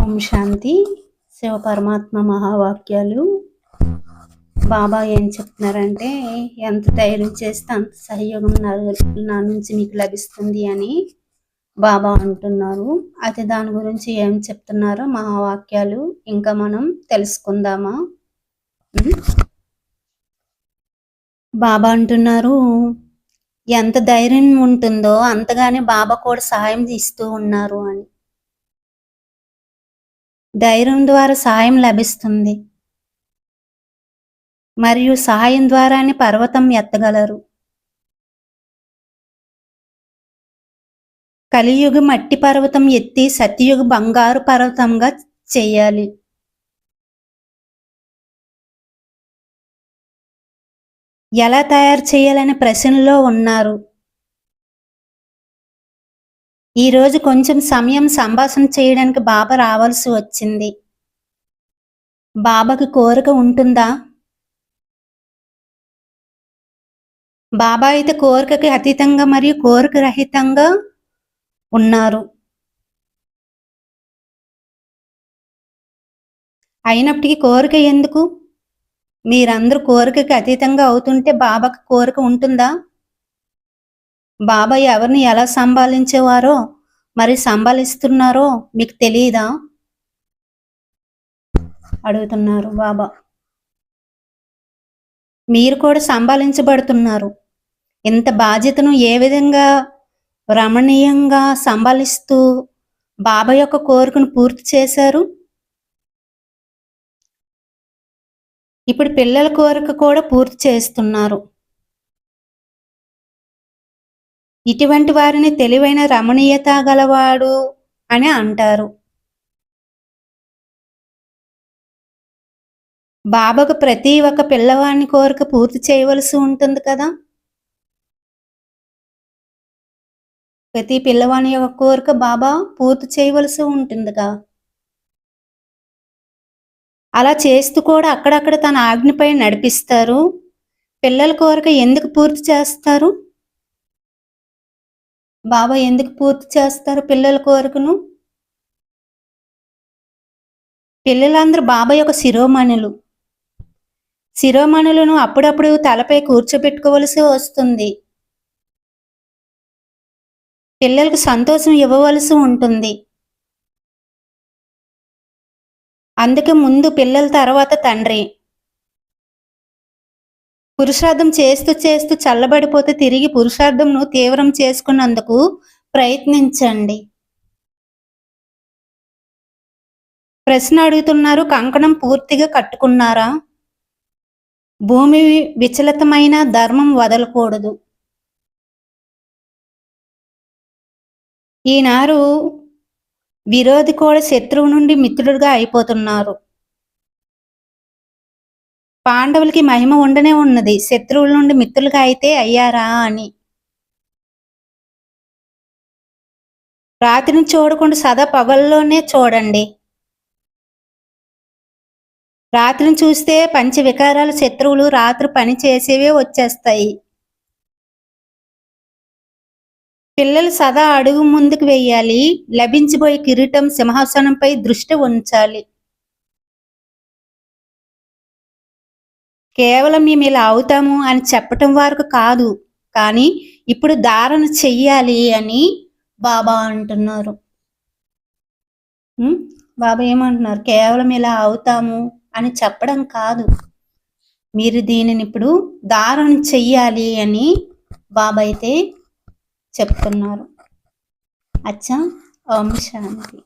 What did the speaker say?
ఓం శాంతి. శివ పరమాత్మ మహావాక్యాలు. బాబా ఏం చెప్తున్నారంటే, ఎంత ధైర్యం చేస్తే అంత సహయోగం నా నుంచి మీకు లభిస్తుంది అని బాబా అంటున్నారు. అయితే దాని గురించి ఏం చెప్తున్నారో మహావాక్యాలు ఇంకా మనం తెలుసుకుందామా? బాబా అంటున్నారు, ఎంత ధైర్యం ఉంటుందో అంతగానే బాబా కూడా సహాయం ఇస్తూ ఉన్నారు అని. ధైర్యం ద్వారా సహాయం లభిస్తుంది మరియు సహాయం ద్వారానే పర్వతం ఎత్తగలరు. కలియుగ మట్టి పర్వతం ఎత్తి సత్యయుగ బంగారు పర్వతంగా చేయాలి. ఎలా తయారు చేయాలనే ప్రశ్నలో ఉన్నారు. ఈరోజు కొంచెం సమయం సంభాషణ చేయడానికి బాబా రావాల్సి వచ్చింది. బాబాకి కోరిక ఉంటుందా? బాబా అయితే కోరికకి అతీతంగా మరియు కోరిక రహితంగా ఉన్నారు. అయినప్పటికీ కోరిక ఎందుకు? మీరందరూ కోరికకి అతీతంగా అవుతుంటే బాబాకి కోరిక ఉంటుందా? బాబా ఎవరిని ఎలా సంభాళించేవారో మరి సంభాళిస్తున్నారో మీకు తెలియదా? అడుగుతున్నారు బాబా. మీరు కూడా సంభాళించబడుతున్నారు. ఇంత బాధ్యతను ఏ విధంగా రమణీయంగా సంభాళిస్తూ బాబా యొక్క కోరికను పూర్తి చేశారు. ఇప్పుడు పిల్లల కోరిక కూడా పూర్తి చేస్తున్నారు. ఇటువంటి వారిని తెలివైన రమణీయత గలవాడు అని అంటారు. బాబాకు ప్రతి ఒక్క పిల్లవాడిని కోరిక పూర్తి చేయవలసి ఉంటుంది కదా. ప్రతి పిల్లవాని యొక్క కోరిక బాబా పూర్తి చేయవలసి ఉంటుందిగా. అలా చేస్తూ కూడా అక్కడక్కడ తన ఆజ్ఞపై నడిపిస్తారు. పిల్లల కోరిక ఎందుకు పూర్తి చేస్తారు? బాబా ఎందుకు పూర్తి చేస్తారు పిల్లల కోరికను? పిల్లలందరూ బాబా యొక్క శిరోమణులు. శిరోమణులను అప్పుడప్పుడు తలపై కూర్చోబెట్టుకోవలసి వస్తుంది. పిల్లలకు సంతోషం ఇవ్వవలసి ఉంటుంది. అందుకే ముందు పిల్లల తర్వాత తండ్రి. పురుషార్థం చేస్తూ చేస్తూ చల్లబడిపోతే తిరిగి పురుషార్థంను తీవ్రం చేసుకున్నందుకు ప్రయత్నించండి. ప్రశ్న అడుగుతున్నారు, కంకణం పూర్తిగా కట్టుకున్నారా? భూమి విచలితమైన ధర్మం వదలకూడదు. ఈనాడు విరోధి కూడా శత్రువు నుండి మిత్రుడుగా అయిపోతున్నారు. పాండవులకి మహిమ ఉండనే ఉన్నది, శత్రువుల నుండి మిత్రులుగా అయితే అయ్యారా అని. రాత్రిని చూడకుండా సదా పగల్లోనే చూడండి. రాత్రిని చూస్తే పంచ వికారాల శత్రువులు రాత్రి పని చేసేవే వచ్చేస్తాయి. పిల్లలు సదా అడుగు ముందుకు వేయాలి. లభించబోయే కిరీటం సింహాసనంపై దృష్టి ఉంచాలి. కేవలం మేము ఇలా అవుతాము అని చెప్పటం వరకు కాదు, కానీ ఇప్పుడు ధారణ చెయ్యాలి అని బాబా అంటున్నారు. బాబా ఏమంటున్నారు? కేవలం ఇలా అవుతాము అని చెప్పడం కాదు, మీరు దీనిని ఇప్పుడు ధారణ చెయ్యాలి అని బాబా అయితే చెప్తున్నారు. అచ్చా. ఓం శాంతి.